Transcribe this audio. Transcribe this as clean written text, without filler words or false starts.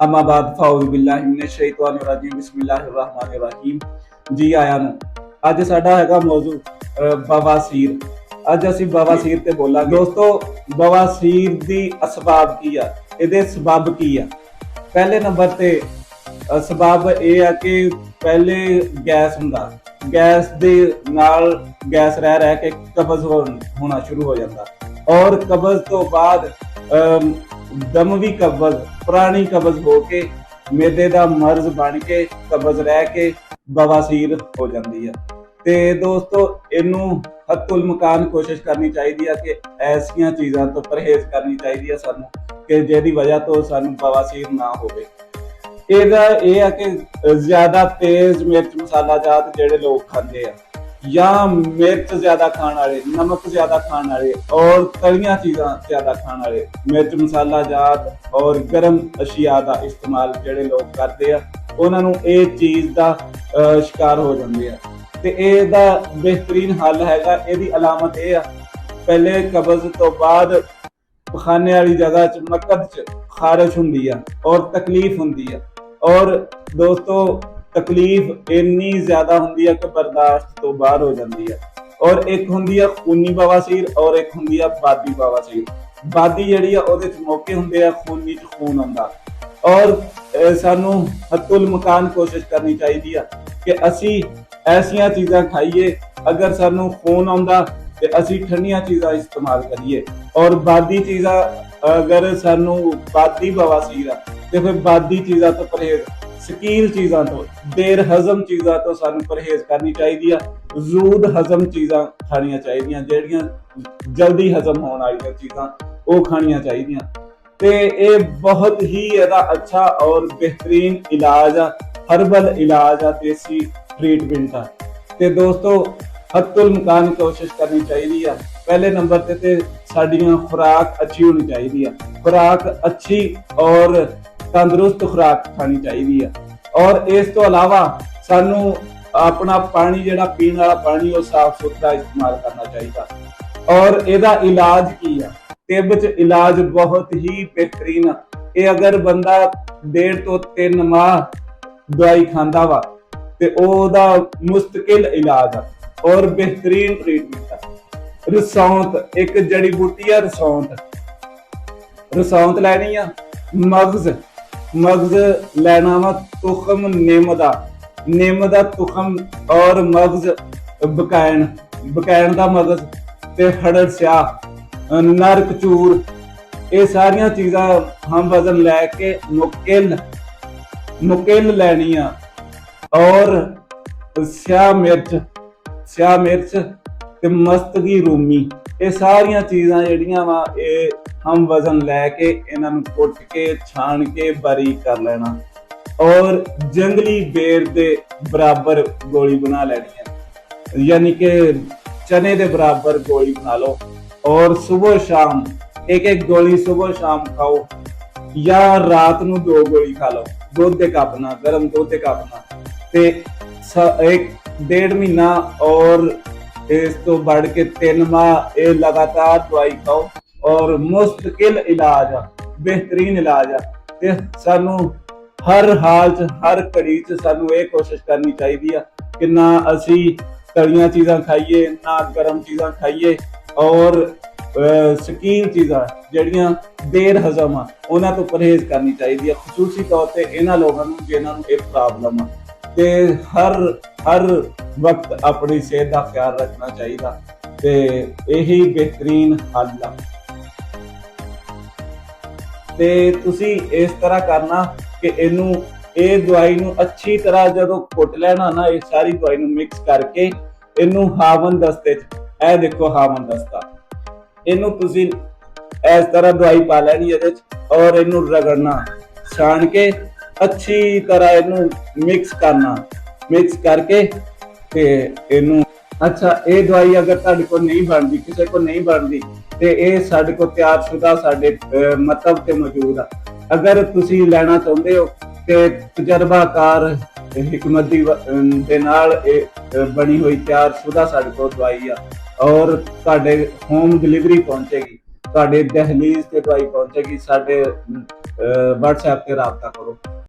अमाबाद फाउज़ बिल्लाहि मिनश शैतानिर रजीम बिस्मिल्लाहिर रहमानिर रहीम। जी आया ਨੂੰ ਅੱਜ ਸਾਡਾ ਹੈਗਾ ਮੌਜੂ ਬਵਾਸੀਰ। ਅੱਜ ਅਸੀਂ ਬਵਾਸੀਰ ਤੇ ਬੋਲਾਂਗੇ। ਦੋਸਤੋ, ਬਵਾਸੀਰ ਦੀ ਅਸਬਾਬ ਕੀ ਆ, ਇਹਦੇ ਸਬਬ ਕੀ ਆ। ਪਹਿਲੇ ਨੰਬਰ ਤੇ ਸਬਬ ਇਹ ਆ ਕਿ ਪਹਿਲੇ ਗੈਸ ਹੁੰਦਾ, ਗੈਸ ਦੇ ਨਾਲ ਗੈਸ ਰਹਿ ਕੇ ਕਬਜ਼ ਹੋਣਾ ਸ਼ੁਰੂ ਹੋ ਜਾਂਦਾ, ਔਰ ਕਬਜ਼ ਤੋਂ ਬਾਅਦ ਦਮਵੀ ਕਬਜ਼, ਪੁਰਾਣੀ ਕਬਜ਼ ਹੋ ਕੇ ਮੈਦੇ ਦਾ ਮਰਜ਼ ਬਣ ਕੇ ਕਬਜ਼ ਰਹਿ ਕੇ ਬਵਾਸੀਰ ਹੋ ਜਾਂਦੀ ਹੈ। ਤੇ ਦੋਸਤੋ, ਇਹਨੂੰ ਹੱਤੁਲ ਮਕਾਨ ਕੋਸ਼ਿਸ਼ ਕਰਨੀ ਚਾਹੀਦੀ ਹੈ ਕਿ ਐਸੀਆਂ ਚੀਜ਼ਾਂ ਤੋਂ ਪਰਹੇਜ਼ ਕਰਨੀ ਚਾਹੀਦੀ ਹੈ ਸਾਨੂੰ ਕਿ ਜਿਹਦੀ ਵਜ੍ਹਾ ਤੋਂ ਸਾਨੂੰ ਬਵਾਸੀਰ ਨਾ ਹੋਵੇ। ਇਹਦਾ ਇਹ ਆ ਕਿ ਜ਼ਿਆਦਾ ਤੇਜ਼ ਮਿਰਚ ਮਸਾਲਾ ਜਾਤ ਜਿਹੜੇ ਲੋਕ ਖਾਂਦੇ ਆ, ਜਾਂ ਮਿਰਚ ਜ਼ਿਆਦਾ ਖਾਣ ਵਾਲੇ, ਨਮਕ ਜ਼ਿਆਦਾ ਖਾਣ ਵਾਲੇ, ਔਰ ਤਲੀਆਂ ਚੀਜ਼ਾਂ ਜ਼ਿਆਦਾ ਖਾਣ ਵਾਲੇ, ਮਿਰਚ ਮਸਾਲਾ ਜਾਤ ਔਰ ਗਰਮ ਅਸ਼ੀਆ ਦਾ ਇਸਤੇਮਾਲ ਜਿਹੜੇ ਲੋਕ ਕਰਦੇ ਆ, ਉਹਨਾਂ ਨੂੰ ਇਹ ਚੀਜ਼ ਦਾ ਸ਼ਿਕਾਰ ਹੋ ਜਾਂਦੇ ਆ। ਤੇ ਇਹਦਾ ਬਿਹਤਰੀਨ ਹੱਲ ਹੈਗਾ, ਇਹਦੀ ਅਲਾਮਤ ਇਹ ਆ, ਪਹਿਲੇ ਕਬਜ਼ ਤੋਂ ਬਾਅਦ ਪਖਾਨੇ ਵਾਲੀ ਜਗ੍ਹਾ 'ਚ ਮੱਕਦ 'ਚ ਖਾਰਿਸ਼ ਹੁੰਦੀ ਆ ਔਰ ਤਕਲੀਫ ਹੁੰਦੀ ਆ, ਔਰ ਦੋਸਤੋ ਤਕਲੀਫ ਇੰਨੀ ਜ਼ਿਆਦਾ ਹੁੰਦੀ ਹੈ ਕਿ ਬਰਦਾਸ਼ਤ ਤੋਂ ਬਾਹਰ ਹੋ ਜਾਂਦੀ ਹੈ। ਔਰ ਇੱਕ ਹੁੰਦੀ ਆ ਖੂਨੀ ਬਵਾਸੀਰ, ਔਰ ਇੱਕ ਹੁੰਦੀ ਆ ਬਾਦੀ ਬਵਾਸੀਰ। ਬਾਦੀ ਜਿਹੜੀ ਆ ਉਹਦੇ 'ਚ ਮੌਕੇ ਹੁੰਦੇ ਆ ਖੂਨੀ 'ਚ ਖੂਨ ਆਉਂਦਾ, ਔਰ ਸਾਨੂੰ ਹੱਤੁਲ ਮਕਾਨ ਕੋਸ਼ਿਸ਼ ਕਰਨੀ ਚਾਹੀਦੀ ਆ ਕਿ ਅਸੀਂ ਐਸੀਆਂ ਚੀਜ਼ਾਂ ਖਾਈਏ, ਅਗਰ ਸਾਨੂੰ ਖੂਨ ਆਉਂਦਾ ਤੇ ਅਸੀਂ ਠੰਡੀਆਂ ਚੀਜ਼ਾਂ ਇਸਤੇਮਾਲ ਕਰੀਏ। ਔਰ ਬਾਦੀ ਚੀਜ਼ਾਂ, ਅਗਰ ਸਾਨੂੰ ਬਾਦੀ ਬਵਾਸੀਰ ਆ ਤੇ ਫਿਰ ਬਾਦੀ ਚੀਜ਼ਾਂ ਤੋਂ ਪਰਹੇਜ਼, ਸ਼ਕੀਲ ਚੀਜ਼ਾਂ ਤੋਂ, ਦੇਰ ਹਜ਼ਮ ਚੀਜ਼ਾਂ ਤੋਂ ਸਾਨੂੰ ਪਰਹੇਜ਼ ਕਰਨੀ ਚਾਹੀਦੀ ਆ। ਜ਼ੂਦ ਹਜ਼ਮ ਚੀਜ਼ਾਂ ਖਾਣੀਆਂ ਚਾਹੀਦੀਆਂ, ਜਿਹੜੀਆਂ ਜਲਦੀ ਹਜ਼ਮ ਹੋਣ ਵਾਲੀਆਂ ਚੀਜ਼ਾਂ ਉਹ ਖਾਣੀਆਂ ਚਾਹੀਦੀਆਂ। ਤੇ ਇਹ ਬਹੁਤ ਹੀ ਇਹਦਾ ਅੱਛਾ ਔਰ ਬਿਹਤਰੀਨ ਇਲਾਜ ਆ, ਹਰਬਲ ਇਲਾਜ ਆ, ਦੇਸੀ ਟ੍ਰੀਟਮੈਂਟ ਆ। ਤੇ ਦੋਸਤੋ, ਹੱਤੁਲ ਮਕਾਨ ਕੋਸ਼ਿਸ਼ ਕਰਨੀ ਚਾਹੀਦੀ ਆ। ਪਹਿਲੇ ਨੰਬਰ ਤੇ ਸਾਡੀਆਂ ਖੁਰਾਕ ਅੱਛੀ ਹੋਣੀ ਚਾਹੀਦੀ ਆ, ਖੁਰਾਕ ਅੱਛੀ ਔਰ ਤੰਦਰੁਸਤ ਖੁਰਾਕ ਖਾਣੀ ਚਾਹੀਦੀ ਆ। ਔਰ ਇਸ ਤੋਂ ਇਲਾਵਾ ਸਾਨੂੰ ਆਪਣਾ ਪਾਣੀ, ਜਿਹੜਾ ਪੀਣ ਵਾਲਾ ਪਾਣੀ, ਉਹ ਸਾਫ਼ ਸੁਥਰਾ ਇਸਤੇਮਾਲ ਕਰਨਾ ਚਾਹੀਦਾ। ਔਰ ਇਹਦਾ ਇਲਾਜ ਕੀ ਆ, ਤਿੱਬ 'ਚ ਇਲਾਜ ਬਹੁਤ ਹੀ ਬਿਹਤਰੀਨ ਆ। ਇਹ ਅਗਰ ਬੰਦਾ 1.5 ਤੋਂ 3 ਮਾਹ ਦਵਾਈ ਖਾਂਦਾ ਵਾ ਤੇ ਉਹਦਾ ਮੁਸਤਕਿਲ ਇਲਾਜ ਆ ਔਰ ਬਿਹਤਰੀਨ ਟ੍ਰੀਟਮੈਂਟ ਆ। ਰਸੌਂਤ ਇੱਕ ਜੜੀ ਬੂਟੀ ਆ। ਰਸੌਂਤ ਲੈਣੀ ਆ। ਮਗਜ਼ ਲੈਣਾ ਵਾ, ਤੁਖਮ ਨਿੰਮ ਦਾ ਤੁਖਮ, ਔਰ ਮਗਜ਼ ਬਕੈਣ ਦਾ ਮਗਜ਼, ਤੇ ਹੜੜ ਸਿਆਹ, ਨਰ ਕਚੂਰ, ਇਹ ਸਾਰੀਆਂ ਚੀਜ਼ਾਂ ਹਮ ਵਜ਼ਨ ਲੈ ਕੇ ਮੁਕਿਲ ਲੈਣੀ ਆ। ਔਰ ਸਿਆਹ ਮਿਰਚ ਤੇ ਮਸਤਗੀ ਰੂਮੀ, ਇਹ ਸਾਰੀਆਂ ਚੀਜ਼ਾਂ ਜਿਹੜੀਆਂ ਵਾ ਇਹ ਹਮ ਵਜ਼ਨ ਲੈ ਕੇ ਇਹਨਾਂ ਨੂੰ ਕੁੱਟ ਕੇ ਛਾਣ ਕੇ ਬਾਰੀਕ ਕਰ ਲੈਣਾ, ਔਰ ਜੰਗਲੀ ਬੇਰ ਦੇ ਬਰਾਬਰ ਗੋਲੀ ਬਣਾ ਲੈਣੀ ਹੈ, ਯਾਨੀ ਕਿ ਚਨੇ ਦੇ ਬਰਾਬਰ ਗੋਲੀ ਬਣਾ ਲਓ। ਔਰ ਸਵੇਰ ਸ਼ਾਮ ਇੱਕ ਗੋਲੀ ਸਵੇਰ ਸ਼ਾਮ ਖਾਓ, ਜਾਂ ਰਾਤ ਨੂੰ 2 ਗੋਲੀ ਖਾ ਲਓ, ਦੁੱਧ ਦੇ ਕੱਪ ਨਾਲ, ਗਰਮ ਦੁੱਧ ਦੇ ਕੱਪ ਨਾਲ। ਤੇ 1.5 ਮਹੀਨਾ ਔਰ ਇਸ ਤੋਂ बढ़ के 3 माह ਇਹ ਲਗਾਤਾਰ ਦਵਾਈ ਖਾਓ, ਔਰ ਮੁਸਤਕਿਲ ਇਲਾਜ ਆ, ਬਿਹਤਰੀਨ ਇਲਾਜ ਆ। ਤੇ ਸਾਨੂੰ ਹਰ ਹਾਲ 'ਚ, ਹਰ ਘੜੀ 'ਚ ਸਾਨੂੰ ਇਹ ਕੋਸ਼ਿਸ਼ ਕਰਨੀ ਚਾਹੀਦੀ ਆ ਕਿ ਨਾ ਅਸੀਂ ਤਲੀਆਂ ਚੀਜ਼ਾਂ ਖਾਈਏ, ਨਾ ਗਰਮ ਚੀਜ਼ਾਂ ਖਾਈਏ, ਔਰ ਸ਼ਕੀਲ ਚੀਜ਼ਾਂ ਜਿਹੜੀਆਂ ਦੇਰ ਹਜ਼ਮ ਆ ਉਹਨਾਂ ਤੋਂ ਪਰਹੇਜ਼ ਕਰਨੀ ਚਾਹੀਦੀ ਆ, ਖਸੂਸੀ ਤੌਰ ਤੇ ਇਹਨਾਂ ਲੋਕਾਂ ਨੂੰ ਜਿਨ੍ਹਾਂ ਨੂੰ ਇਹ ਪ੍ਰੋਬਲਮ ਆ। ਤੇ ਹਰ ਵਕਤ ਆਪਣੀ ਸਿਹਤ ਦਾ ਖਿਆਲ ਰੱਖਣਾ ਚਾਹੀਦਾ, ਤੇ ਇਹੀ ਬਿਹਤਰੀਨ ਹੱਲ ਆ। ਤੇ ਤੁਸੀਂ ਇਸ ਤਰ੍ਹਾਂ ਕਰਨਾ ਕਿ ਇਹ ਦਵਾਈ ਨੂੰ ਅੱਛੀ ਤਰ੍ਹਾਂ ਜਦੋਂ ਕੁੱਟ ਲੈਣਾ ਨਾ, ਇਹ ਸਾਰੀ ਦਵਾਈ ਨੂੰ ਮਿਕਸ ਕਰਕੇ ਇਹਨੂੰ ਹਾਵਨ ਦਸਤੇ 'ਚ, ਇਹ ਦੇਖੋ ਹਾਵਨ ਦਸਤਾ, ਇਹਨੂੰ ਤੁਸੀਂ ਇਸ ਤਰ੍ਹਾਂ ਦਵਾਈ ਪਾ ਲੈਣੀ ਇਹਦੇ 'ਚ, ਔਰ ਇਹਨੂੰ ਰਗੜਨਾ, ਛਾਣ ਕੇ ਅੱਛੀ ਤਰ੍ਹਾਂ ਇਹਨੂੰ ਮਿਕਸ ਕਰਕੇ ਤੇ ਇਹਨੂੰ, ਅੱਛਾ, ਇਹ ਦਵਾਈ ਅਗਰ ਤੁਹਾਡੇ ਕੋਲ ਨਹੀਂ ਬਣਦੀ, ਕਿਸੇ ਕੋਲ ਨਹੀਂ ਬਣਦੀ, ਤੇ ਇਹ ਸਾਡੇ ਕੋਲ ਤਿਆਰਸ਼ੁਦਾ ਸਾਡੇ ਮਤਲਬ ਤੇ ਮੌਜੂਦ ਆ। ਅਗਰ ਤੁਸੀਂ ਲੈਣਾ ਚਾਹੁੰਦੇ ਹੋ ਤੇ ਤਜਰਬਾਕਾਰ ਹਕਮਤ ਦੇ ਨਾਲ ਇਹ ਬਣੀ ਹੋਈ ਤਿਆਰਸ਼ੁਦਾ ਸਾਡੇ ਕੋਲ ਦਵਾਈ ਆ, ਔਰ ਤੁਹਾਡੇ ਹੋਮ ਡਿਲੀਵਰੀ ਪਹੁੰਚੇਗੀ। ਤੁਹਾਡੇ ਦਹਲੀਜ਼ ਤੇ ਦਵਾਈ ਪਹੁੰਚੇਗੀ। ਸਾਡੇ WhatsApp ਤੇ ਰਾਬਤਾ ਕਰੋ।